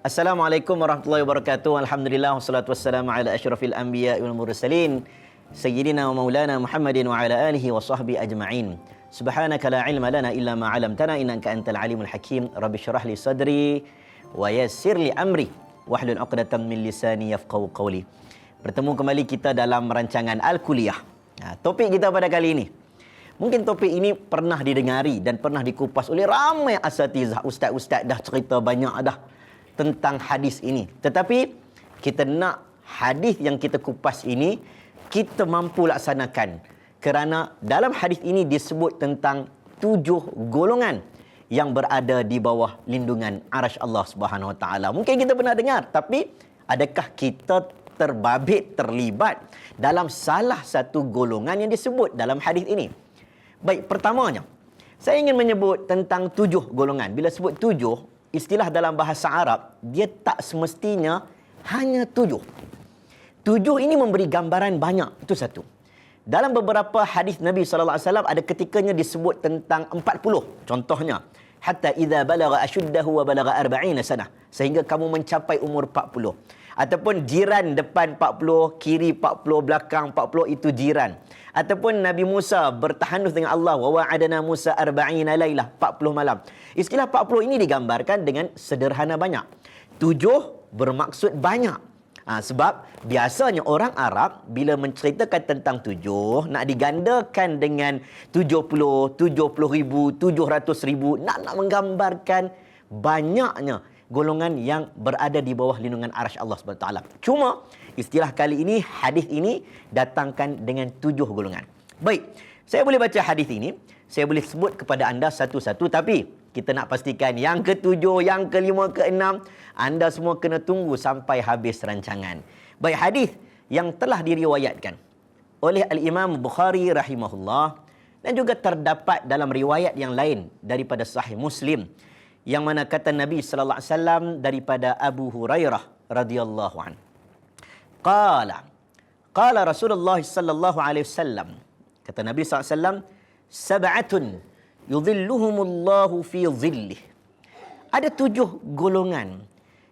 Assalamualaikum warahmatullahi wabarakatuh. Alhamdulillah wassalatu wassalamu ala asyrafil anbiya wal mursalin sayyidina wa maulana Muhammadin wa ala alihi wa sahbihi ajma'in. Subhanaka la ilma lana illa ma 'allamtana innaka antal alimul hakim. Rabbi shrah li sadri wa yassir li amri wahlul 'uqdatam min lisani yafqahu qawli. Bertemu kembali kita dalam rancangan Al-Kuliah. Topik kita pada kali ini, mungkin topik ini pernah didengari dan pernah dikupas oleh ramai asatizah, ustaz-ustaz dah cerita banyak dah tentang hadis ini. Tetapi kita nak hadis yang kita kupas ini kita mampu laksanakan, kerana dalam hadis ini disebut tentang 7 golongan yang berada di bawah lindungan arasy Allah Subhanahu Wa Taala. Mungkin kita pernah dengar, tapi adakah kita terlibat dalam salah satu golongan yang disebut dalam hadis ini? Baik, pertamanya saya ingin menyebut tentang 7 golongan. Bila sebut 7, istilah dalam bahasa Arab, dia tak semestinya hanya 7. 7 ini memberi gambaran banyak. Itu satu. Dalam beberapa hadis Nabi SAW ada ketikanya disebut tentang 40. Contohnya, hatta idza balagha ashuddahu wa balagha 40 sanah, sehingga kamu mencapai umur 40. Ataupun jiran depan 40, kiri 40, belakang 40, itu jiran. Ataupun Nabi Musa bertahanus dengan Allah, wa wa'adana Musa 40 lailah, 40 malam. Istilah 40 ini digambarkan dengan sederhana banyak. 7 bermaksud banyak. Sebab biasanya orang Arab bila menceritakan tentang 7, nak digandakan dengan 70, 70,000, 700,000, nak menggambarkan banyaknya golongan yang berada di bawah lindungan arasy Allah SWT. Cuma istilah kali ini, hadis ini datangkan dengan 7 golongan. Baik, saya boleh baca hadis ini, saya boleh sebut kepada anda satu-satu, tapi kita nak pastikan yang ke-7, yang ke-5, ke-6, anda semua kena tunggu sampai habis rancangan. Baik, hadis yang telah diriwayatkan oleh Al-Imam Bukhari rahimahullah dan juga terdapat dalam riwayat yang lain daripada Sahih Muslim, yang mana kata Nabi sallallahu alaihi wasallam daripada Abu Hurairah radhiyallahu anhu. Qala Rasulullah sallallahu alaihi wasallam, kata Nabi sallallahu alaihi wasallam, sab'atun yudhilluhumullahu fi dhillih. Ada 7 golongan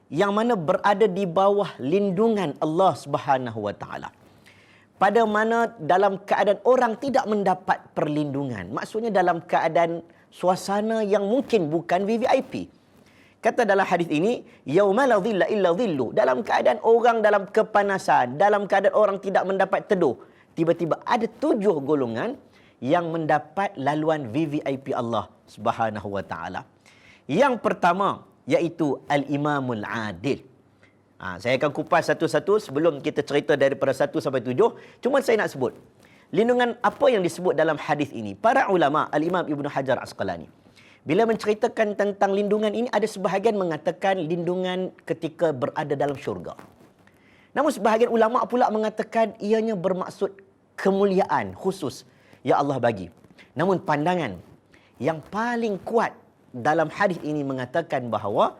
yang mana berada di bawah lindungan Allah Subhanahu wa taala. Pada mana dalam keadaan orang tidak mendapat perlindungan. Maksudnya dalam keadaan suasana yang mungkin bukan VVIP. Kata dalam hadis ini, yauma la dhilla illa dhillu, dalam keadaan orang dalam kepanasan, dalam keadaan orang tidak mendapat teduh, tiba-tiba ada 7 golongan yang mendapat laluan VVIP Allah Subhanahu wa taala. Yang pertama iaitu al-imamul adil. Saya akan kupas satu-satu sebelum kita cerita daripada 1 sampai 7. Cuma saya nak sebut lindungan apa yang disebut dalam hadis ini. Para ulama, Al-Imam Ibn Hajar Asqalani, bila menceritakan tentang lindungan ini, ada sebahagian mengatakan lindungan ketika berada dalam syurga. Namun sebahagian ulama pula mengatakan ianya bermaksud kemuliaan khusus yang Allah bagi. Namun pandangan yang paling kuat dalam hadis ini mengatakan bahawa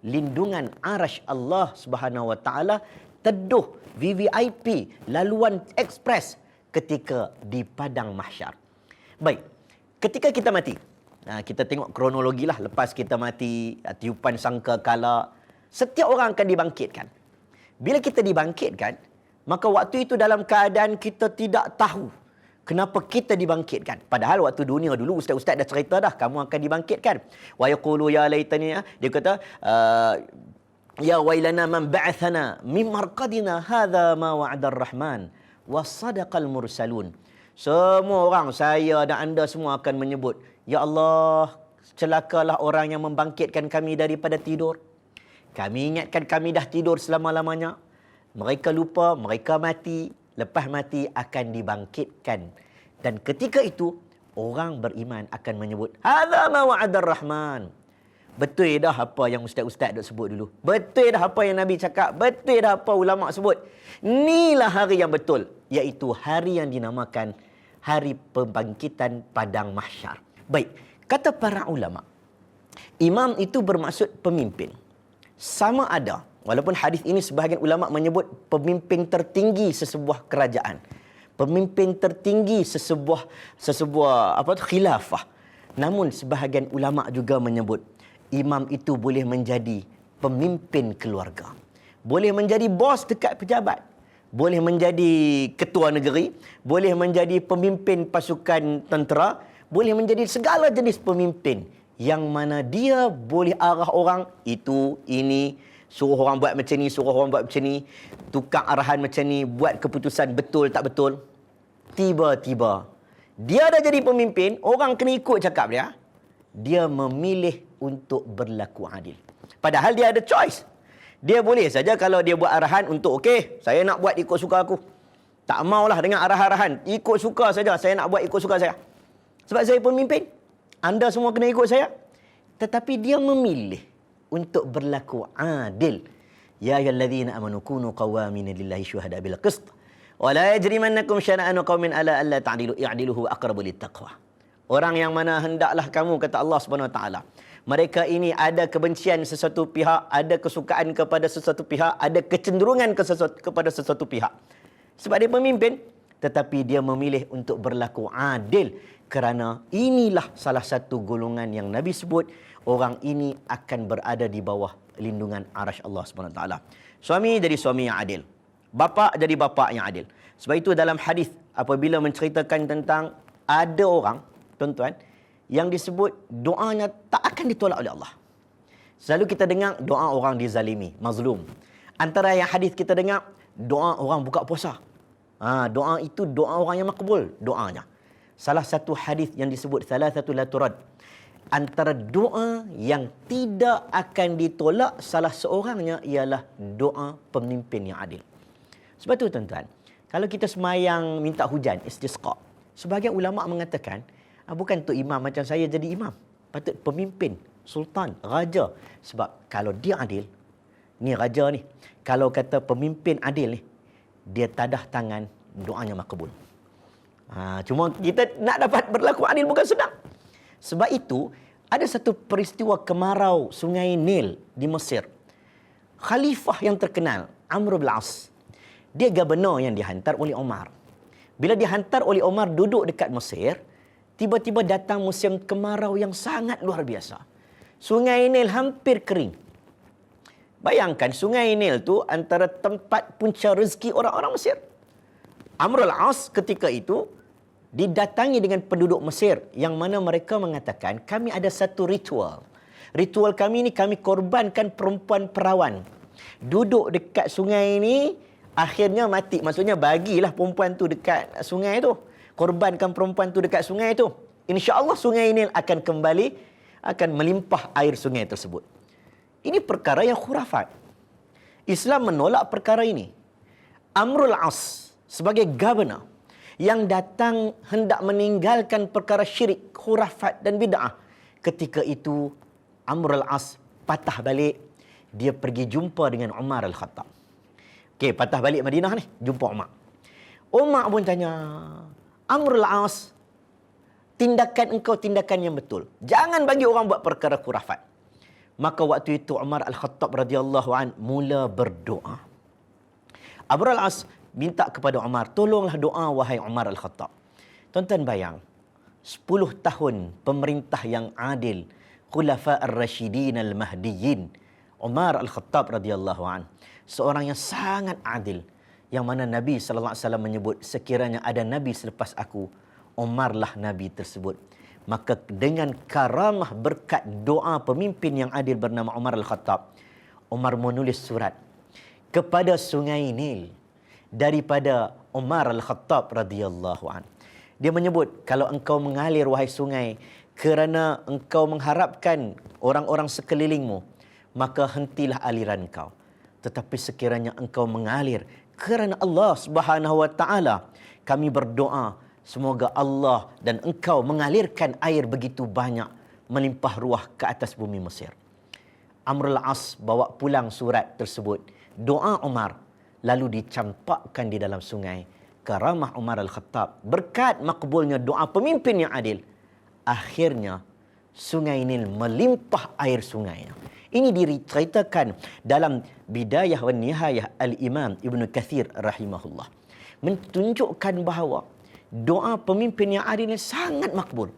lindungan arasy Allah Subhanahu wa taala teduh VVIP, laluan ekspres ketika di padang mahsyar. Baik, ketika kita mati, kita tengok kronologi lah, lepas kita mati, tiupan sangkakala, setiap orang akan dibangkitkan. Bila kita dibangkitkan, maka waktu itu dalam keadaan kita tidak tahu kenapa kita dibangkitkan. Padahal waktu dunia dulu, ustaz-ustaz dah cerita dah, kamu akan dibangkitkan. Wa yaqulu ya laitani, dia kata, ya wailana man ba'athana min marqadina hadza ma wa'ada ar-rahman wa sadaqal mursalun. Semua orang, saya dan anda semua akan menyebut, ya Allah, celakalah orang yang membangkitkan kami daripada tidur. Kami ingatkan kami dah tidur selama-lamanya. Mereka lupa, mereka mati. Lepas mati akan dibangkitkan. Dan ketika itu, orang beriman akan menyebut, hadza ma wa'ada ar-rahman. Betul dah apa yang ustaz-ustaz duk sebut dulu. Betul dah apa yang Nabi cakap. Betul dah apa ulama sebut. Inilah hari yang betul, iaitu hari yang dinamakan hari pembangkitan padang mahsyar. Baik, kata para ulama, imam itu bermaksud pemimpin. Sama ada, walaupun hadis ini sebahagian ulama menyebut pemimpin tertinggi sesebuah kerajaan, pemimpin tertinggi sesebuah khilafah. Namun sebahagian ulama juga menyebut imam itu boleh menjadi pemimpin keluarga. Boleh menjadi bos dekat pejabat. Boleh menjadi ketua negeri. Boleh menjadi pemimpin pasukan tentera. Boleh menjadi segala jenis pemimpin. Yang mana dia boleh arah orang, itu, ini, suruh orang buat macam ni, suruh orang buat macam ni, tukar arahan macam ni, buat keputusan betul tak betul. Tiba-tiba, dia dah jadi pemimpin, orang kena ikut cakap dia. Dia memilih untuk berlaku adil. Padahal dia ada choice. Dia boleh saja kalau dia buat arahan untuk, okey, saya nak buat ikut suka aku. Tak maulah dengan arah-arahan. Ikut suka saja, saya nak buat ikut suka saya. Sebab saya pemimpin. Anda semua kena ikut saya. Tetapi dia memilih untuk berlaku adil. Ya ayyuhallazina amanu kunu qawwamina lillahi syuhada bil qist. Wa la yajrimannakum syana'anu qaumin ala alla ta'dilu i'dilu huwa aqrabu littaqwa. Orang yang mana hendaklah kamu, kata Allah Subhanahu Wa Taala, mereka ini ada kebencian sesuatu pihak, ada kesukaan kepada sesuatu pihak, ada kecenderungan kepada sesuatu pihak. Sebab dia pemimpin, tetapi dia memilih untuk berlaku adil. Kerana inilah salah satu golongan yang Nabi sebut, orang ini akan berada di bawah lindungan arasy Allah Subhanahu Wa Taala. Suami jadi suami yang adil. Bapa jadi bapa yang adil. Sebab itu dalam hadis apabila menceritakan tentang ada orang, tuan-tuan, yang disebut doanya tak akan ditolak oleh Allah. Selalu kita dengar doa orang dizalimi, mazlum. Antara yang hadis kita dengar, doa orang buka puasa. Doa itu doa orang yang makbul, doanya. Salah satu hadis yang disebut salasatu la turad. Antara doa yang tidak akan ditolak salah seorangnya ialah doa pemimpin yang adil. Sebab tu tuan-tuan, kalau kita semayang minta hujan, istisqa, sebahagian ulama mengatakan, bukan untuk imam macam saya jadi imam. Patut pemimpin, sultan, raja. Sebab kalau dia adil, ni raja ni, kalau kata pemimpin adil ni, dia tadah tangan, doanya makbul. Cuma kita nak dapat berlaku adil bukan senang. Sebab itu, ada satu peristiwa kemarau sungai Nil di Mesir. Khalifah yang terkenal, Amr bin As, dia gubernur yang dihantar oleh Umar. Bila dihantar oleh Umar duduk dekat Mesir, tiba-tiba datang musim kemarau yang sangat luar biasa. Sungai Nil hampir kering. Bayangkan sungai Nil tu antara tempat punca rezeki orang-orang Mesir. Amr al-As ketika itu didatangi dengan penduduk Mesir yang mana mereka mengatakan, kami ada satu ritual. Ritual kami ni, kami korbankan perempuan perawan. Duduk dekat sungai ini, akhirnya mati. Maksudnya bagilah perempuan tu dekat sungai tu. Korbankan perempuan tu dekat sungai tu. InsyaAllah sungai ini akan kembali, akan melimpah air sungai tersebut. Ini perkara yang khurafat. Islam menolak perkara ini. Amr al-As sebagai governor yang datang hendak meninggalkan perkara syirik, khurafat dan bid'ah. Ketika itu, Amr al-As patah balik. Dia pergi jumpa dengan Umar al-Khattab. Okey, patah balik Madinah ni, jumpa Umar. Umar pun tanya, Amr al-As, tindakan engkau tindakan yang betul. Jangan bagi orang buat perkara khurafat. Maka waktu itu Umar al-Khattab radhiyallahu an mula berdoa. Amr al-As minta kepada Umar, tolonglah doa wahai Umar al-Khattab. Tuan-tuan bayang, 10 tahun pemerintah yang adil, Khulafa ar-Rashidin al-Mahdiyyin, Umar al-Khattab radhiyallahu an, seorang yang sangat adil, yang mana Nabi sallallahu alaihi wasallam menyebut, sekiranya ada nabi selepas aku, Umarlah nabi tersebut. Maka dengan karamah berkat doa pemimpin yang adil bernama Umar al-Khattab, Umar menulis surat kepada Sungai Nil daripada Umar al-Khattab radhiyallahu an. Dia menyebut, kalau engkau mengalir wahai sungai kerana engkau mengharapkan orang-orang sekelilingmu, maka hentilah aliran kau. Tetapi sekiranya engkau mengalir kerana Allah Subhanahu wa taala, kami berdoa semoga Allah dan engkau mengalirkan air begitu banyak melimpah ruah ke atas bumi Mesir. Amr al-As bawa pulang surat tersebut, doa Umar, lalu dicampakkan di dalam sungai. Karamah Umar al-Khattab, berkat makbulnya doa pemimpin yang adil, akhirnya sungai Nil melimpah air sungainya. Ini diceritakan dalam Bidayah wa Nihayah Al-Imam Ibn Kathir rahimahullah. Menunjukkan bahawa doa pemimpin yang adil ini sangat makbul.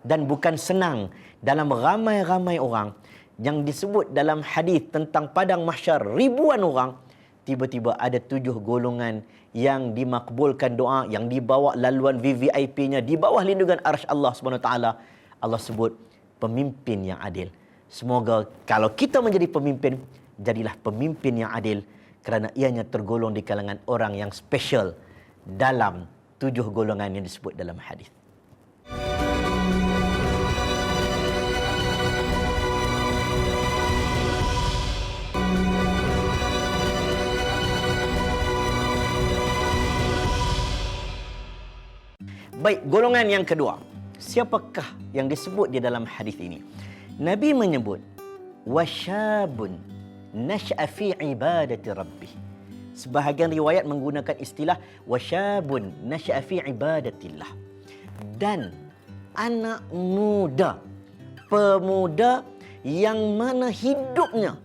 Dan bukan senang dalam ramai-ramai orang yang disebut dalam hadis tentang padang mahsyar ribuan orang, tiba-tiba ada 7 golongan yang dimakbulkan doa, yang dibawa laluan VVIP-nya di bawah lindungan arsy Allah SWT. Allah sebut pemimpin yang adil. Semoga kalau kita menjadi pemimpin, jadilah pemimpin yang adil, kerana ianya tergolong di kalangan orang yang special dalam 7 golongan yang disebut dalam hadis. Baik, golongan yang kedua. Siapakah yang disebut di dalam hadis ini? Nabi menyebut wasyabun nasha'a fi ibadati rabbih. Sebahagian riwayat menggunakan istilah wasyabun nasha'a fi ibadatillah. Dan anak muda, pemuda yang mana hidupnya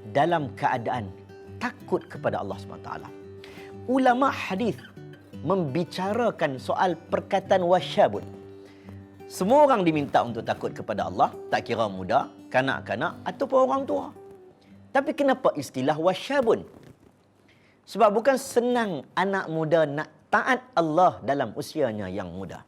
dalam keadaan takut kepada Allah SWT. Ulama hadis membicarakan soal perkataan wasyabun. Semua orang diminta untuk takut kepada Allah, tak kira muda, kanak-kanak ataupun orang tua. Tapi kenapa istilah wasyabun? Sebab bukan senang anak muda nak taat Allah dalam usianya yang muda.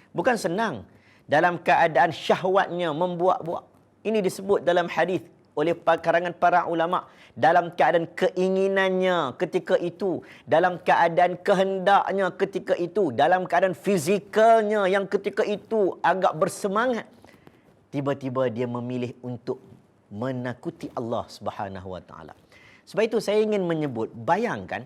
Bukan senang dalam keadaan syahwatnya membuat-buat. Ini disebut dalam hadis oleh karangan para ulama, dalam keadaan keinginannya ketika itu, dalam keadaan kehendaknya ketika itu, dalam keadaan fizikalnya yang ketika itu agak bersemangat, tiba-tiba dia memilih untuk menakuti Allah Subhanahu Wa Taala. Sebab itu saya ingin menyebut, bayangkan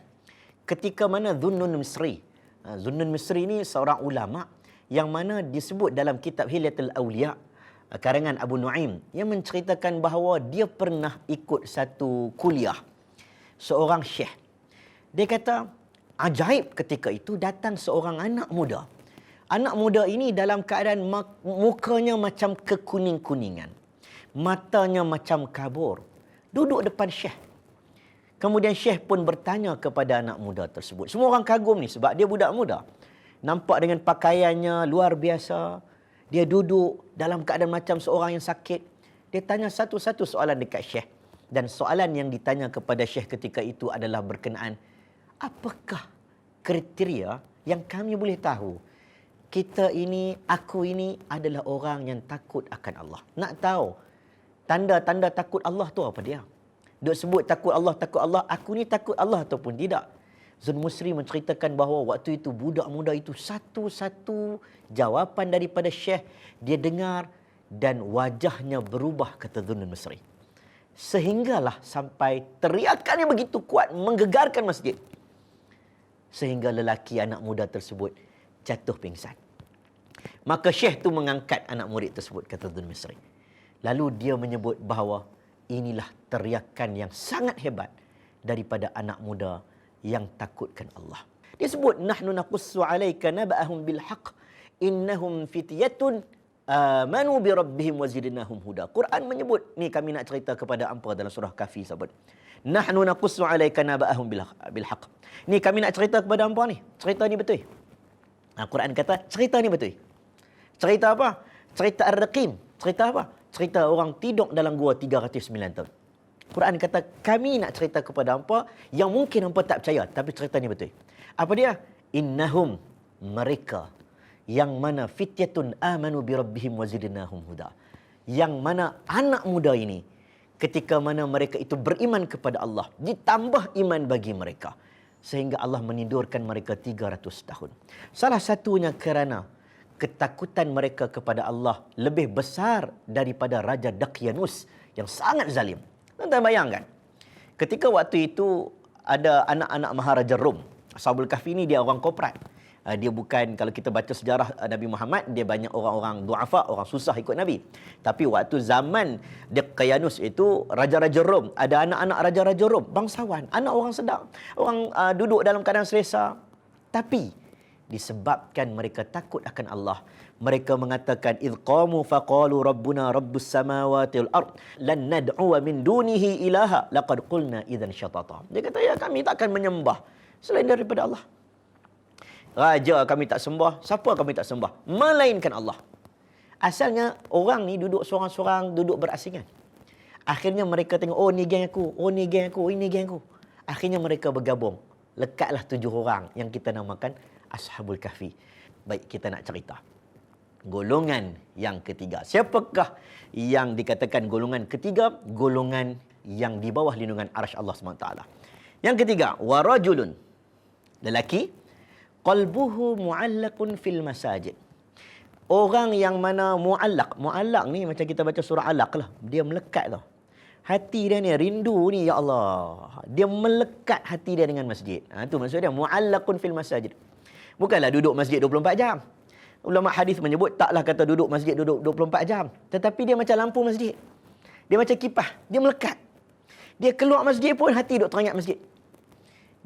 ketika mana Dhunnun Misri. Dhunnun Misri ini seorang ulama yang mana disebut dalam kitab Hilyatul Awliya karangan Abu Nuaim, yang menceritakan bahawa dia pernah ikut satu kuliah seorang syekh. Dia kata ajaib ketika itu datang seorang anak muda. Anak muda ini dalam keadaan mukanya macam kekuning-kuningan, matanya macam kabur, duduk depan syekh. Kemudian syekh pun bertanya kepada anak muda tersebut. Semua orang kagum ni sebab dia budak muda. Nampak dengan pakaiannya luar biasa. Dia duduk dalam keadaan macam seorang yang sakit. Dia tanya satu-satu soalan dekat syekh. Dan soalan yang ditanya kepada syekh ketika itu adalah berkenaan, apakah kriteria yang kami boleh tahu kita ini, aku ini adalah orang yang takut akan Allah? Nak tahu tanda-tanda takut Allah tu apa dia? Duk sebut takut Allah, aku ni takut Allah ataupun tidak? Zun Musri menceritakan bahawa waktu itu budak muda itu satu-satu jawapan daripada syekh dia dengar dan wajahnya berubah, kata Zun Musri. Sehinggalah sampai teriakannya begitu kuat menggegarkan masjid. Sehingga lelaki anak muda tersebut jatuh pingsan. Maka syekh tu mengangkat anak murid tersebut, kata Zun Musri. Lalu dia menyebut bahawa inilah teriakan yang sangat hebat daripada anak muda yang takutkan Allah. Dia sebut nahnu naqussu 'alaika naba'ahum bil haqq innahum fityatun amanu bi rabbihim wazidnahum huda. Quran menyebut, ni kami nak cerita kepada hangpa dalam surah Kahfi sebut. Nahnu naqussu 'alaika naba'ahum bil haqq. Ni kami nak cerita kepada hangpa ni. Cerita ni betul. Quran kata cerita ni betul. Cerita apa? Cerita Ar-Raqim. Cerita apa? Cerita orang tidur dalam gua 309 tahun. Quran kata kami nak cerita kepada hangpa yang mungkin hangpa tak percaya, tapi cerita ni betul. Apa dia? Innahum, mereka yang mana fityatun amanu bi rabbihim wazidnahum huda. Yang mana anak muda ini ketika mana mereka itu beriman kepada Allah, ditambah iman bagi mereka sehingga Allah menidurkan mereka 300 tahun. Salah satunya kerana ketakutan mereka kepada Allah lebih besar daripada Raja Daqyanus yang sangat zalim. Tuan-tuan bayangkan, ketika waktu itu ada anak-anak Maharaja Rom. Ashabul Kahfi ni dia orang korporat. Dia bukan, kalau kita baca sejarah Nabi Muhammad, dia banyak orang-orang du'afa, orang susah ikut Nabi. Tapi waktu zaman Daqyanus itu, Raja-Raja Rom, ada anak-anak Raja-Raja Rom, bangsawan, anak orang sedap, orang duduk dalam keadaan selesa. Tapi disebabkan mereka takut akan Allah, mereka mengatakan idh qamu faqalu rabbuna rabbus samawati wal ard lan nad'u min dunihi ilaha laqad qulna idzan syatata. Dia kata, ya kami takkan menyembah selain daripada Allah. Raja kami tak sembah, siapa kami tak sembah melainkan Allah. Asalnya orang ni duduk seorang-seorang, duduk berasingan. Akhirnya mereka tengok, oh ni geng aku, oh ni geng aku, ini geng aku. Akhirnya mereka bergabung. Lekatlah 7 orang yang kita namakan Ashabul Kahfi. Baik, kita nak cerita. Golongan yang ketiga. Siapakah yang dikatakan golongan ketiga? Golongan yang di bawah lindungan arsy Allah SWT. Yang ketiga, warajulun. Lelaki. Qalbuhu mu'allaqun fil masajid. Orang yang mana mu'allaq. Mu'allaq ni macam kita baca surah Alaq lah. Dia melekat tau. Hati dia ni, rindu ni, ya Allah. Dia melekat hati dia dengan masjid. Itu maksud dia, mu'allaqun fil masajid. Bukanlah duduk masjid 24 jam. Ulama hadis menyebut, taklah kata duduk masjid duduk 24 jam. Tetapi dia macam lampu masjid. Dia macam kipas. Dia melekat. Dia keluar masjid pun, hati duk teringat masjid.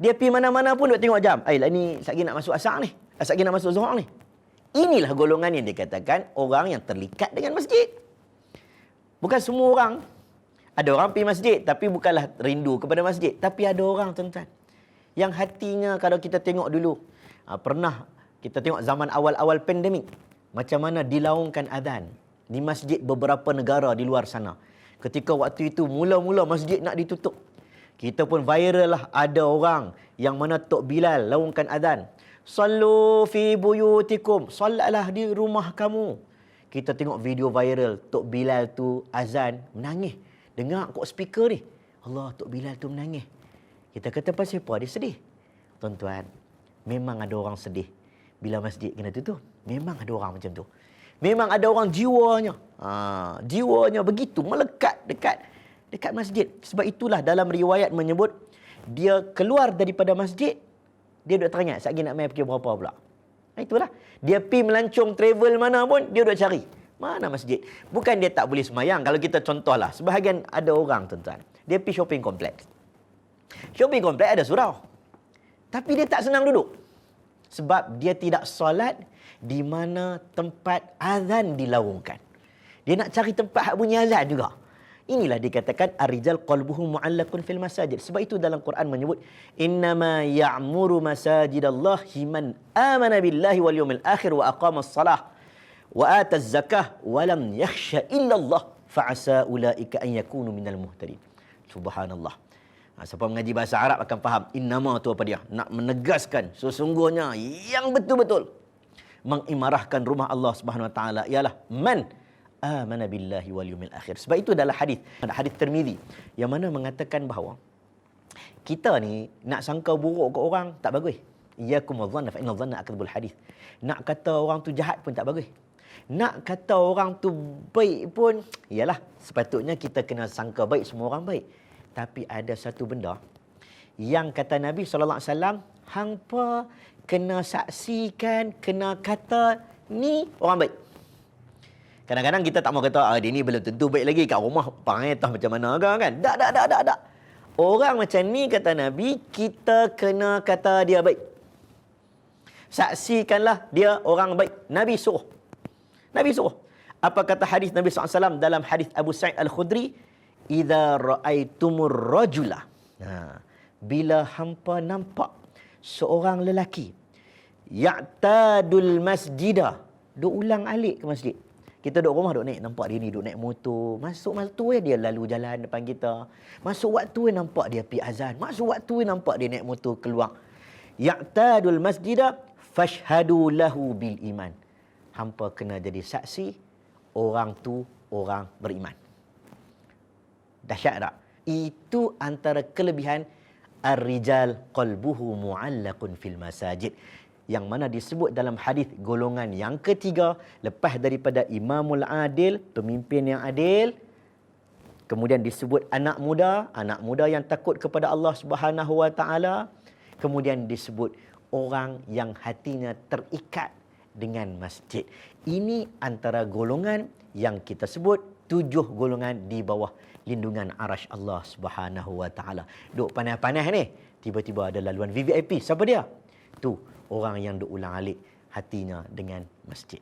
Dia pergi mana-mana pun duk tengok jam. Lah ni, satgi nak masuk asar ni. Satgi nak masuk zuhur ni. Inilah golongan yang dikatakan orang yang terlikat dengan masjid. Bukan semua orang. Ada orang pergi masjid, tapi bukanlah rindu kepada masjid. Tapi ada orang, tuan-tuan, yang hatinya, kalau kita tengok dulu, pernah kita tengok zaman awal-awal pandemik, macam mana dilaungkan azan di masjid beberapa negara di luar sana. Ketika waktu itu, mula-mula masjid nak ditutup. Kita pun viral lah, ada orang yang mana Tok Bilal laungkan azan. Sallu fi buyutikum. Salatlah di rumah kamu. Kita tengok video viral, Tok Bilal tu azan, menangis. Dengar kok speaker ni. Allah, Tok Bilal tu menangis. Kita kata pasal apa? Dia sedih. Tuan-tuan, memang ada orang sedih bila masjid kena tutup. Memang ada orang macam tu. Memang ada orang jiwanya. Jiwanya begitu melekat dekat masjid. Sebab itulah dalam riwayat menyebut, dia keluar daripada masjid, dia duk teringat, satgi nak main pergi berapa pula. Itulah. Dia pergi melancong travel mana pun, dia duk cari. Mana masjid? Bukan dia tak boleh semayang. Kalau kita contohlah, sebahagian ada orang, tuan-tuan, dia pergi shopping kompleks. Shopping kompleks ada surau. Tapi dia tak senang duduk. Sebab dia tidak solat di mana tempat azan dilaungkan. Dia nak cari tempat bunyi azan juga. Inilah dikatakan ar-rijal qalbuhu mu'allaqun fil masajid. Sebab itu dalam Quran menyebut, innama ya'muru masajidallahi man amana billahi wal yawmil akhir wa aqamas salah wa ataz zakah wa lam yakhsha illa Allah fa'asa ulaika an yakunu minal muhtadin. Subhanallah. Siapa mengaji bahasa Arab akan faham. Innama tu apa dia? Nak menegaskan sesungguhnya yang betul-betul mengimarahkan rumah Allah Subhanahu Wa Taala ialah man amana billahi wal yawmil akhir. Sebab itu dalam hadis, ada hadis Tirmizi yang mana mengatakan bahawa kita ni nak sangka buruk ke orang tak bagus. Iyyakum wadh-dhanna fa inna dhanna akdzabul hadis. Nak kata orang tu jahat pun tak bagus. Nak kata orang tu baik pun, ialah sepatutnya kita kena sangka baik, semua orang baik. Tapi ada satu benda yang kata Nabi SAW, hangpa kena saksikan, kena kata ni orang baik. Kadang-kadang kita tak mau kata, dia ni belum tentu baik lagi, kat rumah perangai entah macam mana kan. Tak. Orang macam ni kata Nabi, kita kena kata dia baik. Saksikanlah dia orang baik. Nabi suruh. Apa kata hadis Nabi SAW dalam hadis Abu Sa'id Al-Khudri? Idza ra'aitumur rajula. Bila hampa nampak seorang lelaki ya'tadul masjidah, duk ulang alik ke masjid. Kita duduk rumah, duk naik, nampak dia ni duk naik motor. Masuk waktu dia lalu jalan depan kita. Masuk waktu nampak dia pergi azan. Masuk waktu nampak dia naik motor keluar. Ya'tadul masjidah fashhadu lahu bil iman. Hampa kena jadi saksi, orang tu orang beriman. Dahsyat tak? Itu antara kelebihan ar-rijal qalbuhu mu'allaqun fil masajid, yang mana disebut dalam hadis golongan yang ketiga lepas daripada imamul adil, pemimpin yang adil. Kemudian disebut anak muda yang takut kepada Allah Subhanahu Wa Taala. Kemudian disebut orang yang hatinya terikat dengan masjid. Ini antara golongan yang kita sebut 7 golongan di bawah lindungan arasy Allah Subhanahu Wa Taala. Duk panas-panas ni, tiba-tiba ada laluan VVIP. Siapa dia? Tu orang yang duk ulang alik hatinya dengan masjid.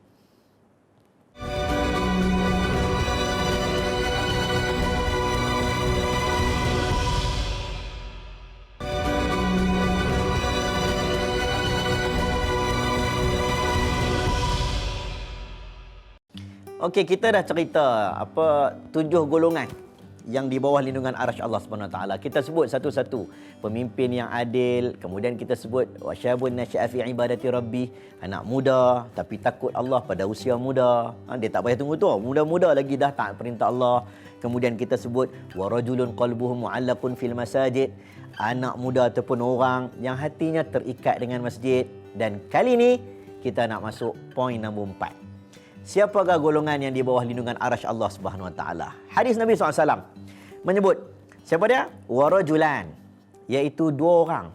Okey, kita dah cerita 7 golongan yang di bawah lindungan arasy Allah Subhanahu Wa Taala. Kita sebut satu-satu. Pemimpin yang adil, kemudian kita sebut wasyabun nasya'a fi ibadati rabbi, anak muda tapi takut Allah pada usia muda. Dia tak payah tunggu tua, muda-muda lagi dah taat perintah Allah. Kemudian kita sebut warajulun qalbuhu mu'allaqun fil masajid, anak muda ataupun orang yang hatinya terikat dengan masjid. Dan kali ini kita nak masuk poin nombor 4. Siapakah golongan yang di bawah lindungan arasy Allah Subhanahu Wa Taala? Hadis Nabi SAW menyebut, siapa dia? Warajulan, iaitu 2 orang.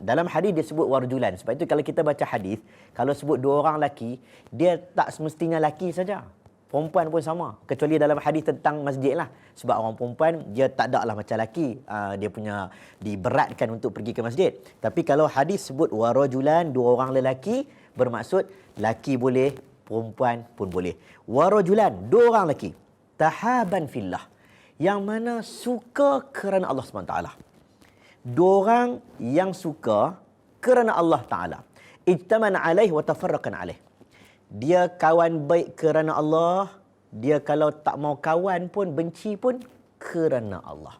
Dalam hadis dia sebut warajulan. Sebab itu kalau kita baca hadis, kalau sebut 2 orang lelaki, dia tak semestinya lelaki saja. Perempuan pun sama. Kecuali dalam hadis tentang masjid lah. Sebab orang perempuan, dia tak ada lah macam lelaki. Dia punya diberatkan untuk pergi ke masjid. Tapi kalau hadis sebut warajulan, 2 orang lelaki, bermaksud lelaki boleh, perempuan pun boleh. Warajulan, 2 orang lelaki. Tahaban fillah, yang mana suka kerana Allah SWT. 2 orang yang suka kerana Allah Ta'ala. Ijtaman alaih wa tafarraqan alaih. Dia kawan baik kerana Allah. Dia kalau tak mau kawan pun, benci pun kerana Allah.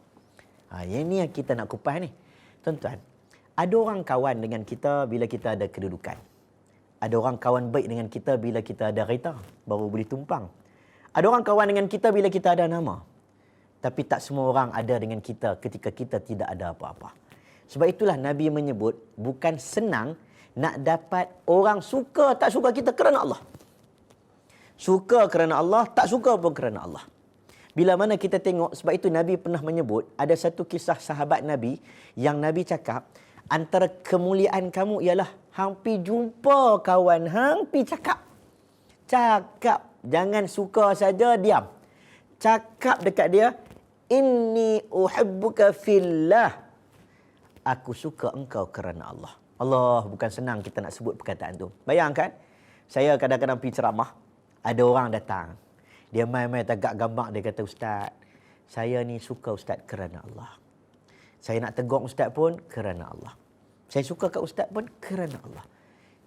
Yang ni yang kita nak kupas ni. Tuan-tuan, ada orang kawan dengan kita bila kita ada kedudukan. Ada orang kawan baik dengan kita bila kita ada kereta, baru boleh tumpang. Ada orang kawan dengan kita bila kita ada nama. Tapi tak semua orang ada dengan kita ketika kita tidak ada apa-apa. Sebab itulah Nabi menyebut, bukan senang nak dapat orang suka tak suka kita kerana Allah. Suka kerana Allah, tak suka pun kerana Allah. Bila mana kita tengok, sebab itu Nabi pernah menyebut, ada satu kisah sahabat Nabi yang Nabi cakap, antara kemuliaan kamu ialah hampir jumpa kawan, hampir cakap. Cakap, jangan suka saja, diam. Cakap dekat dia, inni uhibbuka fillah. Aku suka engkau kerana Allah. Allah, bukan senang kita nak sebut perkataan tu. Bayangkan, saya kadang-kadang pergi ceramah, ada orang datang. Dia main-main tagak gambar, dia kata, Ustaz, saya ni suka Ustaz kerana Allah. Saya nak tegur Ustaz pun kerana Allah. Saya suka kat Ustaz pun kerana Allah.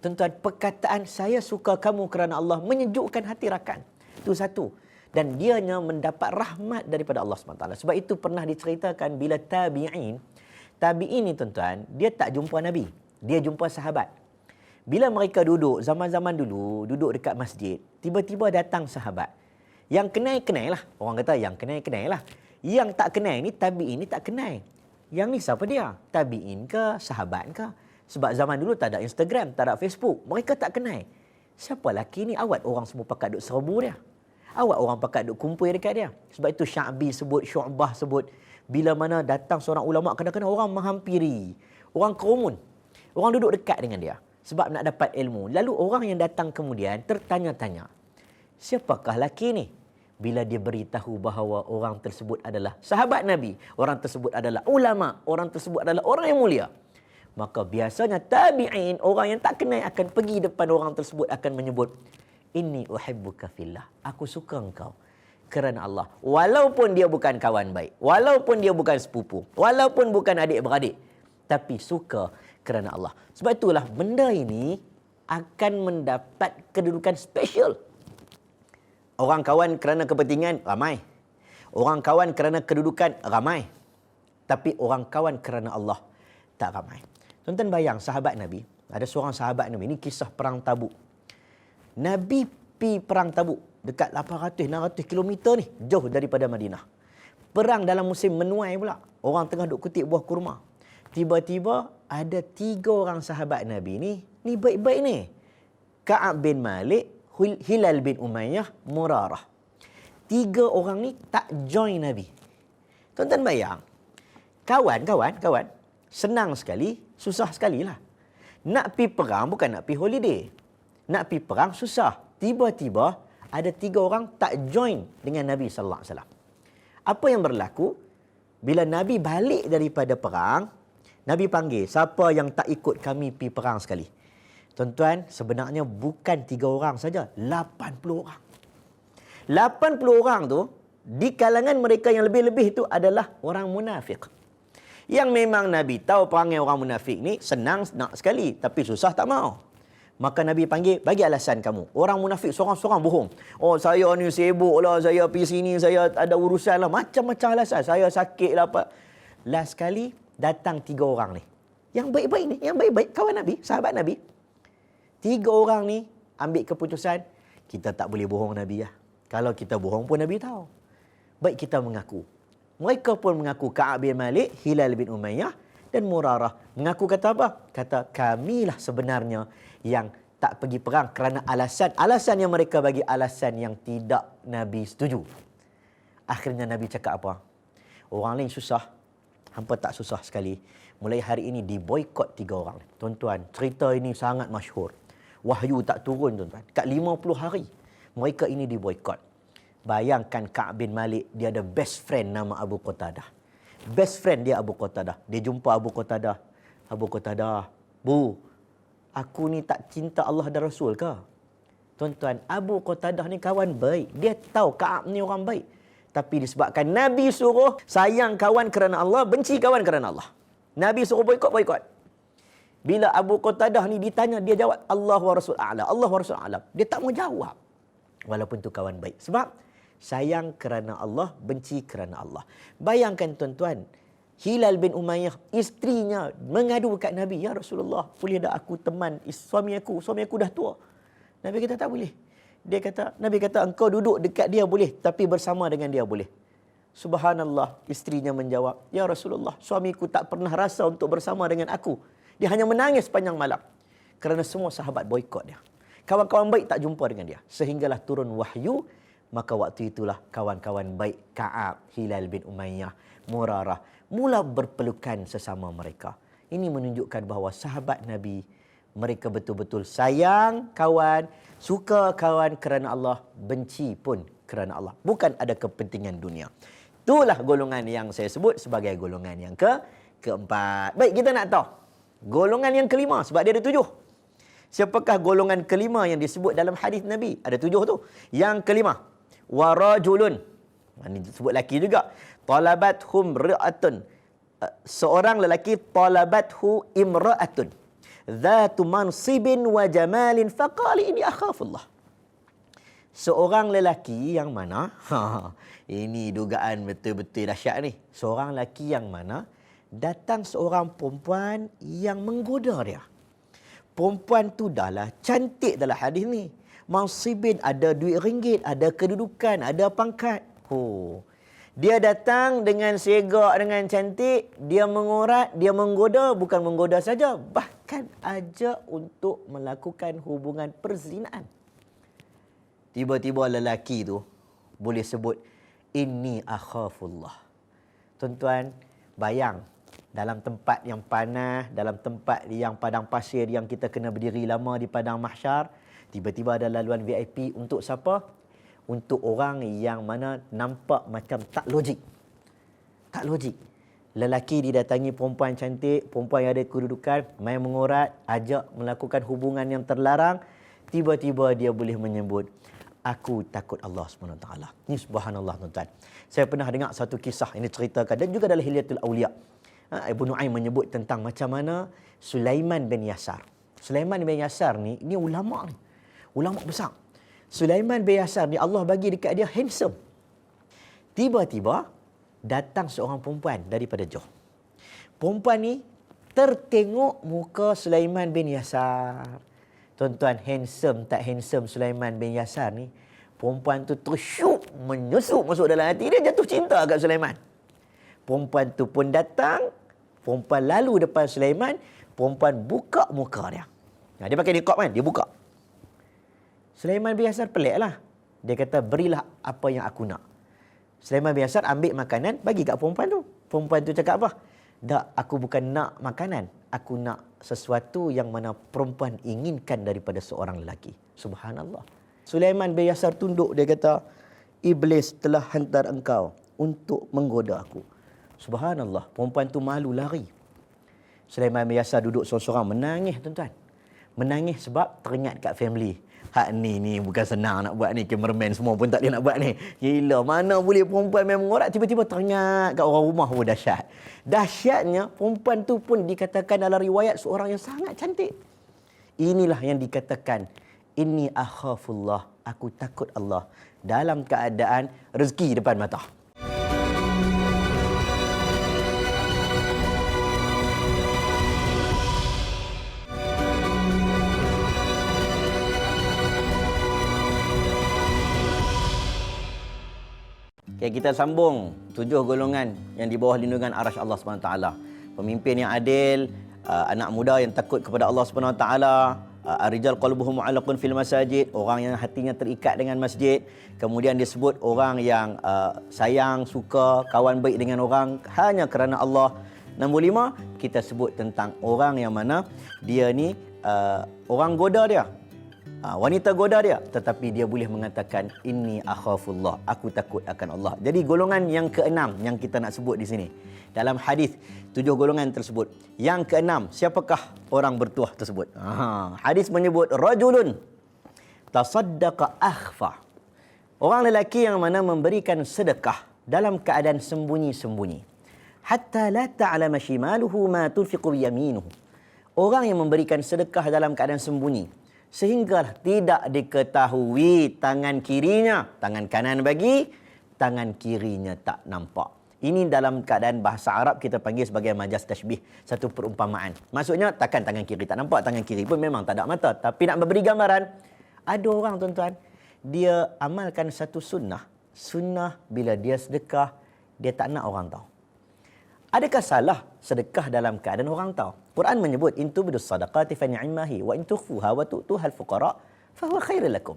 Tuan-tuan, perkataan saya suka kamu kerana Allah menyejukkan hati rakan. Itu satu. Dan dianya mendapat rahmat daripada Allah SWT. Sebab itu pernah diceritakan bila tabi'in ni tuan-tuan, dia tak jumpa Nabi. Dia jumpa sahabat. Bila mereka duduk, zaman-zaman dulu, duduk dekat masjid, tiba-tiba datang sahabat. Yang kenal-kenal lah. Orang kata yang kenal-kenal lah. Yang tak kenal ni, tabi'in ni tak kenal. Yang ni siapa dia? Tabi'in ke? Sahabat ke? Sebab zaman dulu tak ada Instagram, tak ada Facebook. Mereka tak kenal. Siapa lelaki ni? Awat orang semua pakat duk serbu dia. Awat orang pakat duk kumpul dekat dia. Sebab itu Sya'bi sebut, Syu'bah sebut. Bila mana datang seorang ulama', kadang-kadang orang menghampiri. Orang kerumun. Orang duduk dekat dengan dia. Sebab nak dapat ilmu. Lalu orang yang datang kemudian tertanya-tanya. Siapakah lelaki ni? Bila dia beritahu bahawa orang tersebut adalah sahabat Nabi. Orang tersebut adalah ulama'. Orang tersebut adalah orang yang mulia. Maka biasanya tabi'in, orang yang tak kenal akan pergi depan orang tersebut akan menyebut, Inni uhibbuka fillah. Aku suka engkau kerana Allah. Walaupun dia bukan kawan baik. Walaupun dia bukan sepupu. Walaupun bukan adik-beradik. Tapi suka kerana Allah. Sebab itulah benda ini akan mendapat kedudukan spesial. Orang kawan kerana kepentingan, ramai. Orang kawan kerana kedudukan, ramai. Tapi orang kawan kerana Allah, tak ramai. Tuan-tuan bayang sahabat Nabi. Ada seorang sahabat Nabi. Ini kisah perang Tabuk. Nabi pergi perang Tabuk. Dekat 800-900 km ni. Jauh daripada Madinah. Perang dalam musim menuai pula. Orang tengah duk kutip buah kurma. Tiba-tiba ada 3 orang sahabat Nabi ni. Ni baik-baik ni. Ka'ab bin Malik, Hilal bin Umayyah, Murarah. 3 orang ni tak join Nabi. Tuan-tuan bayang. Kawan. Senang sekali, susah sekali lah. Nak pergi perang bukan nak pergi holiday. Nak pergi perang susah. Tiba-tiba ada 3 orang tak join dengan Nabi sallallahu alaihi wasallam. Apa yang berlaku? Bila Nabi balik daripada perang, Nabi panggil, siapa yang tak ikut kami pergi perang sekali? Tuan-tuan, sebenarnya bukan 3 orang saja, 80 orang. 80 orang tu, di kalangan mereka yang lebih-lebih itu adalah orang munafik. Yang memang Nabi tahu perangai orang munafik ni senang nak sekali, tapi susah tak mau. Maka Nabi panggil, bagi alasan kamu. Orang munafik seorang-seorang bohong. Oh, saya ni sibuk lah, saya pergi sini, saya ada urusan lah. Macam-macam alasan. Saya sakit lah apa. Last kali, datang 3 orang ni. Yang baik-baik ni, yang baik-baik, kawan Nabi, sahabat Nabi. 3 orang ni ambil keputusan, kita tak boleh bohong Nabi lah. Kalau kita bohong pun Nabi tahu. Baik kita mengaku. Mereka pun mengaku Ka'ab bin Malik, Hilal bin Umayyah dan Murarah. Mengaku kata apa? Kata, kamilah sebenarnya yang tak pergi perang kerana alasan yang mereka bagi alasan yang tidak Nabi setuju. Akhirnya Nabi cakap apa? Orang lain susah, hampa tak susah sekali. Mulai hari ini diboikot 3 orang. Tuan-tuan, cerita ini sangat masyhur. Wahyu tak turun, tuan-tuan. Kat 50 hari, mereka ini diboikot. Bayangkan Ka'ab bin Malik, dia ada best friend nama Abu Qatadah. Best friend dia Abu Qatadah. Dia jumpa Abu Qatadah. Abu Qatadah, Bu, aku ni tak cinta Allah dan Rasul ke? Tuan-tuan, Abu Qatadah ni kawan baik. Dia tahu Ka'ab ni orang baik. Tapi disebabkan Nabi suruh sayang kawan kerana Allah, benci kawan kerana Allah. Nabi suruh boikot. Bila Abu Qatadah ni ditanya, dia jawab, Allah wa Rasul a'lam. Allah wa Rasul a'lam. Dia tak mau jawab. Walaupun tu kawan baik. Sebab sayang kerana Allah, benci kerana Allah. Bayangkan tuan-tuan, Hilal bin Umayyah, isterinya mengadu kat Nabi, ya Rasulullah, boleh tak aku teman suami aku dah tua. Nabi kata tak boleh. Nabi kata engkau duduk dekat dia boleh, tapi bersama dengan dia boleh. Subhanallah, isterinya menjawab, ya Rasulullah, suamiku tak pernah rasa untuk bersama dengan aku. Dia hanya menangis panjang malam. Kerana semua sahabat boikot dia. Kawan-kawan baik tak jumpa dengan dia. Sehinggalah turun wahyu. Maka waktu itulah kawan-kawan baik Ka'ab, Hilal bin Umayyah, Murarah mula berpelukan sesama mereka. Ini menunjukkan bahawa sahabat Nabi, mereka betul-betul sayang kawan, suka kawan kerana Allah, benci pun kerana Allah. Bukan ada kepentingan dunia. Itulah golongan yang saya sebut sebagai golongan yang keempat. Baik, kita nak tahu golongan yang kelima, sebab dia ada 7. Siapakah golongan kelima yang disebut dalam hadis Nabi? Ada 7 tu. Yang kelima, warajulun. Ini disebut lelaki juga. Talabathum ra'atun. Seorang lelaki, talabathu imra'atun. Dhatu mansibin wa jamalin faqali ini akhafullah. Seorang lelaki yang mana, ini dugaan betul-betul dahsyat ni. Seorang lelaki yang mana datang seorang perempuan yang menggoda dia. Perempuan tu dahlah cantik dalam hadis ni. Mansibin, ada duit ringgit, ada kedudukan, ada pangkat. Dia datang dengan segak, dengan cantik, dia mengorat, dia menggoda, bukan menggoda saja, bahkan ajak untuk melakukan hubungan perzinaan. Tiba-tiba lelaki tu boleh sebut, inni akhafullah. Tuan-tuan, bayang, dalam tempat yang panas, dalam tempat yang padang pasir yang kita kena berdiri lama di padang mahsyar, tiba-tiba ada laluan VIP untuk siapa? Untuk orang yang mana nampak macam tak logik. Tak logik. Lelaki didatangi perempuan cantik, perempuan yang ada kedudukan, main mengorat, ajak melakukan hubungan yang terlarang, tiba-tiba dia boleh menyebut, aku takut Allah SWT. Ini subhanallah, tuan-tuan. Saya pernah dengar satu kisah, ini ceritakan, dan juga dalam Hilyatul Awliya. Ibnu Nu'aim menyebut tentang macam mana Sulaiman bin Yasar. Sulaiman bin Yasar ni, ini ulama' ni. Ulama' besar. Sulaiman bin Yasar ni Allah bagi dekat dia handsome. Tiba-tiba datang seorang perempuan daripada Johor. Perempuan ni tertengok muka Sulaiman bin Yasar. Tuan-tuan, handsome tak handsome Sulaiman bin Yasar ni, perempuan tu tersyuk, menyusup masuk dalam hati dia, jatuh cinta kat Sulaiman. Perempuan tu pun datang, perempuan lalu depan Sulaiman, perempuan buka muka dia. Dia pakai niqab kan, dia buka. Sulaiman bin Yasar pelik lah. Dia kata, berilah apa yang aku nak. Sulaiman bin Yasar ambil makanan, bagi kat perempuan tu. Perempuan tu cakap apa? Tak, aku bukan nak makanan. Aku nak sesuatu yang mana perempuan inginkan daripada seorang lelaki. Subhanallah. Sulaiman bin Yasar tunduk, dia kata, iblis telah hantar engkau untuk menggoda aku. Subhanallah, perempuan tu malu lari. Sulaiman bin Yasar duduk sorang-sorang menangis, tuan-tuan. Menangis sebab teringat kat family. Hak ni bukan senang nak buat ni. Cameraman semua pun tak boleh nak buat ni. Gila, mana boleh perempuan main mengorak, tiba-tiba teringat kat orang rumah. Dahsyat. Dahsyatnya, perempuan tu pun dikatakan dalam riwayat seorang yang sangat cantik. Inilah yang dikatakan, inni akhafullah, aku takut Allah, dalam keadaan rezeki depan mata. Okay, kita sambung 7 golongan yang di bawah lindungan arasy Allah SWT. Pemimpin yang adil, anak muda yang takut kepada Allah SWT, ar-rijal qalbuhum mu'allaqun fil masajid, orang yang hatinya terikat dengan masjid. Kemudian disebut orang yang sayang, suka, kawan baik dengan orang hanya kerana Allah. Nombor 5, kita sebut tentang orang yang mana dia ni orang goda dia, wanita goda dia, tetapi dia boleh mengatakan inni akhafullah, aku takut akan Allah. Jadi golongan yang keenam yang kita nak sebut di sini. Dalam hadis 7 golongan tersebut, yang keenam, siapakah orang bertuah tersebut? Hadis menyebut rajulun tasaddaqa akhfa. Orang lelaki yang mana memberikan sedekah dalam keadaan sembunyi-sembunyi. Hatta la ta'lama shimaluhu ma tunfiqu yaminuhu. Orang yang memberikan sedekah dalam keadaan sembunyi, sehingga tidak diketahui tangan kirinya. Tangan kanan bagi, tangan kirinya tak nampak. Ini dalam keadaan bahasa Arab kita panggil sebagai majas tashbih, satu perumpamaan. Maksudnya takkan tangan kiri tak nampak, tangan kiri pun memang tak ada mata. Tapi nak memberi gambaran, ada orang tuan-tuan, dia amalkan satu sunnah. Sunnah bila dia sedekah, dia tak nak orang tahu. Adakah salah sedekah dalam keadaan orang tahu? Quran menyebut in tubdus sadaqati fa ni'mahi wa in tukhfuha wa tu'tuha al-fuqara fa huwa khairul lakum.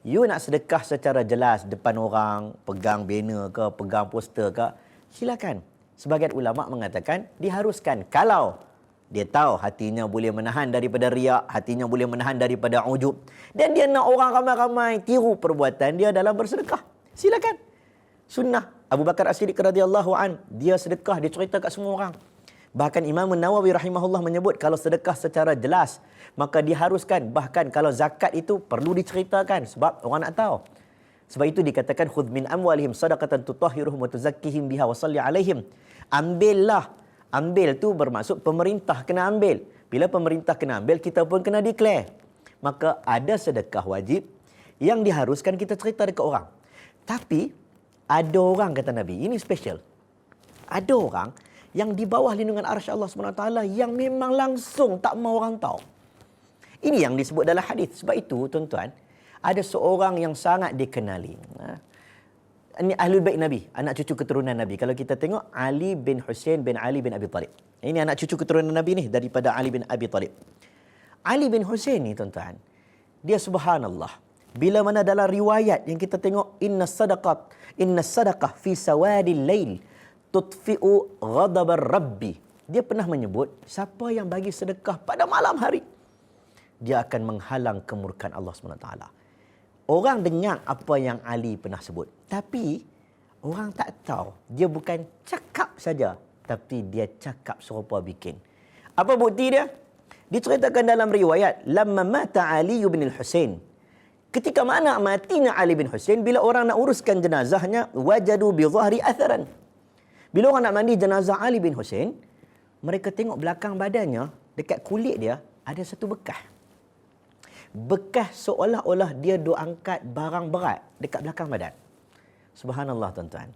You nak sedekah secara jelas depan orang, pegang banner ke, pegang poster ke, silakan. Sebagian ulama mengatakan diharuskan kalau dia tahu hatinya boleh menahan daripada riak, hatinya boleh menahan daripada ujub, dan dia nak orang ramai-ramai tiru perbuatan dia dalam bersedekah. Silakan. Sunnah Abu Bakar As-Siddiq radhiyallahu an, dia sedekah, dia cerita kat semua orang. Bahkan Imam Nawawi rahimahullah menyebut kalau sedekah secara jelas, maka diharuskan. Bahkan kalau zakat itu perlu diceritakan sebab orang nak tahu. Sebab itu dikatakan khudh min amwalihim sadaqatan tutahhiruhum wa tuzakkihim biha wa salli alaihim. Ambillah. Ambil tu bermaksud pemerintah kena ambil. Bila pemerintah kena ambil, kita pun kena declare. Maka ada sedekah wajib yang diharuskan kita cerita dekat orang. Tapi ada orang, kata Nabi, ini special. Ada orang yang di bawah lindungan arsy Allah SWT yang memang langsung tak mau orang tahu. Ini yang disebut dalam hadis. Sebab itu, tuan-tuan, ada seorang yang sangat dikenali. Ini Ahlul Bait Nabi, anak cucu keturunan Nabi. Kalau kita tengok, Ali bin Husain bin Ali bin Abi Talib. Ini anak cucu keturunan Nabi ni daripada Ali bin Abi Talib. Ali bin Husain ni, tuan-tuan, dia subhanallah. Bila mana dalam riwayat yang kita tengok, inna sadaqah fi sawadil lail tutfi'u ghadabar rabbi. Dia pernah menyebut, siapa yang bagi sedekah pada malam hari, dia akan menghalang kemurkaan Allah SWT. Orang dengar apa yang Ali pernah sebut. Tapi, orang tak tahu. Dia bukan cakap saja, tapi dia cakap serupa bikin. Apa bukti dia? Diceritakan dalam riwayat, lamma mata Ali bin al-Husain. Ketika mana matinya Ali bin Husain, bila orang nak uruskan jenazahnya, wajadu bi dhahri atharan. Bila orang nak mandi jenazah Ali bin Husain, mereka tengok belakang badannya, dekat kulit dia, ada satu bekas. Bekas seolah-olah dia duk angkat barang berat dekat belakang badan. Subhanallah tuan-tuan.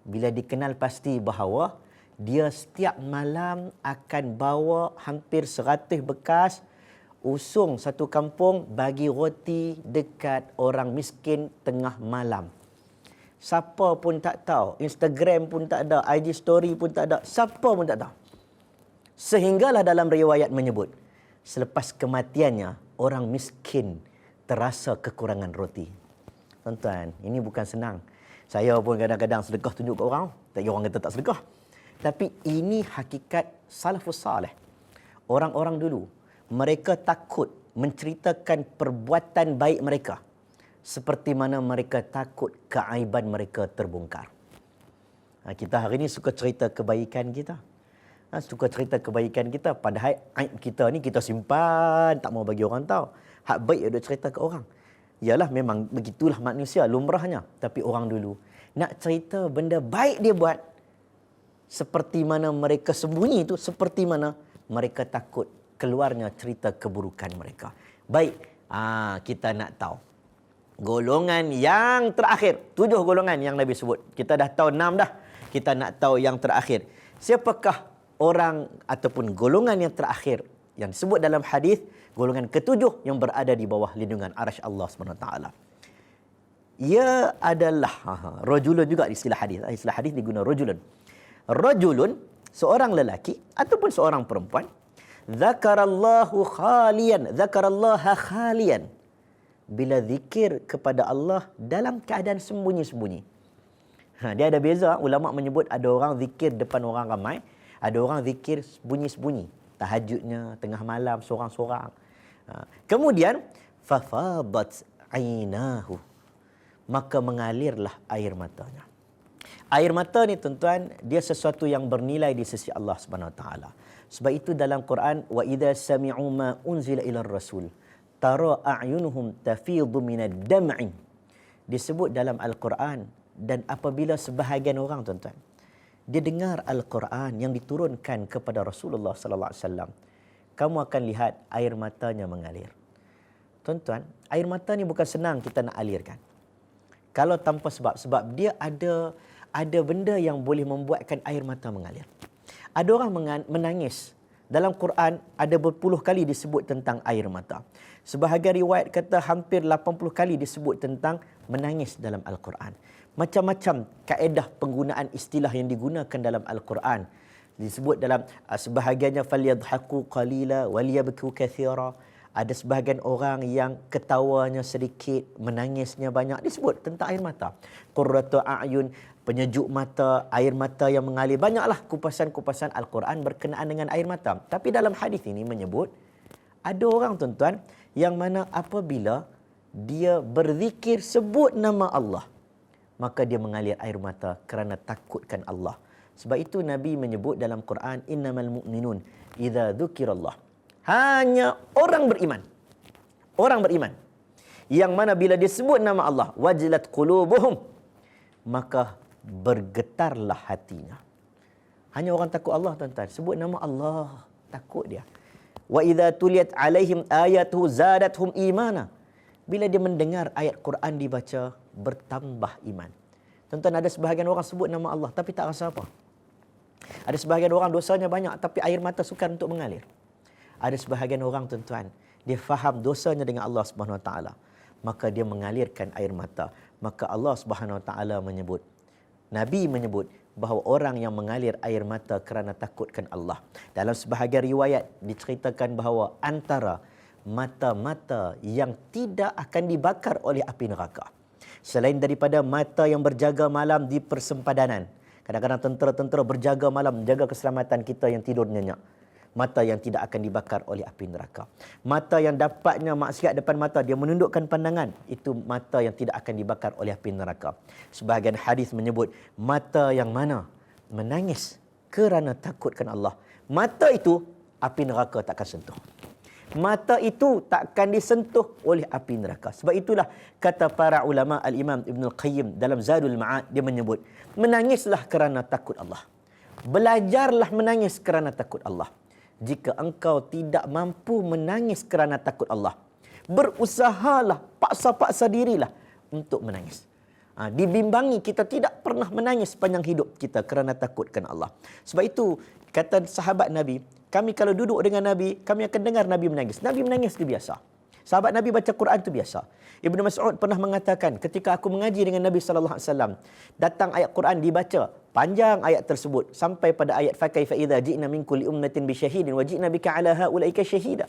Bila dikenal pasti bahawa dia setiap malam akan bawa hampir 100 bekas, usung satu kampung bagi roti dekat orang miskin tengah malam. Siapa pun tak tahu. Instagram pun tak ada. IG story pun tak ada. Siapa pun tak tahu. Sehinggalah dalam riwayat menyebut, selepas kematiannya, orang miskin terasa kekurangan roti. Tuan-tuan, ini bukan senang. Saya pun kadang-kadang sedekah tunjuk ke orang. Tak kira orang kata tak sedekah. Tapi ini hakikat salafus salih. Orang-orang dulu, mereka takut menceritakan perbuatan baik mereka seperti mana mereka takut keaiban mereka terbongkar. Kita hari ini suka cerita kebaikan kita. Suka cerita kebaikan kita, padahal aib kita ni kita simpan, tak mau bagi orang tahu. Hak baik dia cerita ke orang. Yalah, memang begitulah manusia, lumrahnya. Tapi orang dulu nak cerita benda baik dia buat, seperti mana mereka sembunyi itu, seperti mana mereka takut keluarnya cerita keburukan mereka. Baik, kita nak tahu golongan yang terakhir. 7 golongan yang Nabi sebut. Kita dah tahu 6 dah. Kita nak tahu yang terakhir. Siapakah orang ataupun golongan yang terakhir yang disebut dalam hadis, golongan ketujuh yang berada di bawah lindungan arasy Allah SWT. Ia adalah rajulun juga istilah hadis. Istilah hadis diguna rajulun. Rajulun, seorang lelaki ataupun seorang perempuan, zakarallaha khalian. Bila zikir kepada Allah dalam keadaan sembunyi-sembunyi. Dia ada beza. Ulama menyebut ada orang zikir depan orang ramai, ada orang zikir sembunyi-sembunyi. Tahajudnya tengah malam seorang-seorang. Kemudian fafadat ainahu, maka mengalirlah air matanya. Air mata ni tuan-tuan, dia sesuatu yang bernilai di sisi Allah Subhanahu Wa Taala. Sebab itu dalam Quran, wa idza sami'u ma unzila ila rasul tara a'yunuhum tafidhu minad dam'i. Disebut dalam Al-Quran, dan apabila sebahagian orang tuan-tuan dia dengar Al-Quran yang diturunkan kepada Rasulullah sallallahu alaihi wasallam, kamu akan lihat air matanya mengalir. Tuan-tuan, air mata ni bukan senang kita nak alirkan. Kalau tanpa sebab dia ada benda yang boleh membuatkan air mata mengalir. Ada orang menangis. Dalam Quran ada berpuluh kali disebut tentang air mata. Sebahagian riwayat kata hampir 80 kali disebut tentang menangis dalam Al-Quran. Macam-macam kaedah penggunaan istilah yang digunakan dalam Al-Quran. Disebut dalam sebahagiannya falyadhaku qalila waliyabku katsira. Ada sebahagian orang yang ketawanya sedikit, menangisnya banyak. Disebut tentang air mata. Qurratu a'yun, penyejuk mata, air mata yang mengalir. Banyaklah kupasan-kupasan Al-Quran berkenaan dengan air mata. Tapi dalam hadis ini menyebut, ada orang tuan-tuan yang mana apabila dia berzikir sebut nama Allah, maka dia mengalir air mata kerana takutkan Allah. Sebab itu Nabi menyebut dalam Quran, innamal mu'minun idza dzukirallah. Hanya orang beriman. Orang beriman. Yang mana bila disebut nama Allah, wajilat qulubuhum, maka bergetarlah hatinya. Hanya orang takut Allah tuan-tuan. Sebut nama Allah, takut dia. Wa idza tuliyat alaihim ayatuhu zadatuhum imana. Bila dia mendengar ayat Quran dibaca, bertambah iman. Tuan-tuan, ada sebahagian orang sebut nama Allah tapi tak rasa apa. Ada sebahagian orang dosanya banyak tapi air mata sukar untuk mengalir. Ada sebahagian orang tuan-tuan, dia faham dosanya dengan Allah Subhanahu Wa Taala, maka dia mengalirkan air mata. Maka Allah Subhanahu Wa Taala menyebut, Nabi menyebut bahawa orang yang mengalir air mata kerana takutkan Allah. Dalam sebahagian riwayat diceritakan bahawa antara mata-mata yang tidak akan dibakar oleh api neraka, selain daripada mata yang berjaga malam di persempadanan. Kadang-kadang tentera-tentera berjaga malam, menjaga keselamatan kita yang tidur nyenyak. Mata yang tidak akan dibakar oleh api neraka. Mata yang dapatnya maksiat depan mata, dia menundukkan pandangan, itu mata yang tidak akan dibakar oleh api neraka. Sebahagian hadis menyebut mata yang mana menangis kerana takutkan Allah, mata itu api neraka takkan sentuh. Mata itu takkan disentuh oleh api neraka. Sebab itulah kata para ulama, Al-Imam Ibn Al-Qayyim dalam Zadul Ma'ad, dia menyebut, menangislah kerana takut Allah. Belajarlah menangis kerana takut Allah. Jika engkau tidak mampu menangis kerana takut Allah, berusahalah, paksa-paksa dirilah untuk menangis. Dibimbangi kita tidak pernah menangis sepanjang hidup kita kerana takutkan Allah. Sebab itu, kata sahabat Nabi, kami kalau duduk dengan Nabi, kami akan dengar Nabi menangis. Nabi menangis itu biasa. Sahabat Nabi baca Quran itu biasa. Ibnu Mas'ud pernah mengatakan, ketika aku mengaji dengan Nabi SAW, datang ayat Quran dibaca, panjang ayat tersebut sampai pada ayat fakaifa idza ji'na min kulli ummatin bi syahidin wa ji'na bika 'ala haulaika syahida.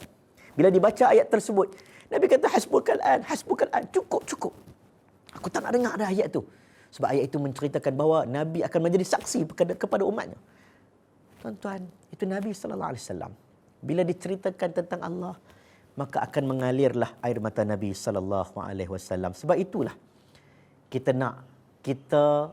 Bila dibaca ayat tersebut, Nabi kata hasbukal an, cukup. Aku tak nak dengar dah ayat tu. Sebab ayat itu menceritakan bahawa Nabi akan menjadi saksi kepada umatnya. Tuan-tuan, itu Nabi SAW. Bila diceritakan tentang Allah, maka akan mengalirlah air mata Nabi SAW. Sebab itulah kita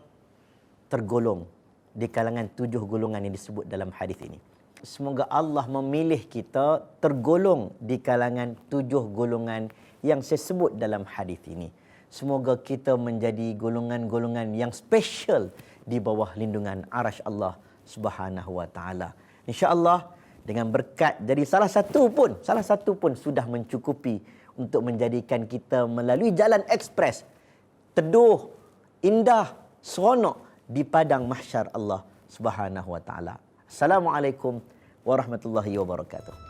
tergolong di kalangan 7 golongan yang disebut dalam hadis ini. Semoga Allah memilih kita tergolong di kalangan 7 golongan yang saya sebut dalam hadis ini. Semoga kita menjadi golongan-golongan yang special di bawah lindungan arasy Allah Subhanahu Wa Taala. InsyaAllah dengan berkat. Jadi salah satu pun sudah mencukupi untuk menjadikan kita melalui jalan ekspres, teduh, indah, seronok di padang mahsyar Allah Subhanahu wa taala. Assalamualaikum warahmatullahi wabarakatuh.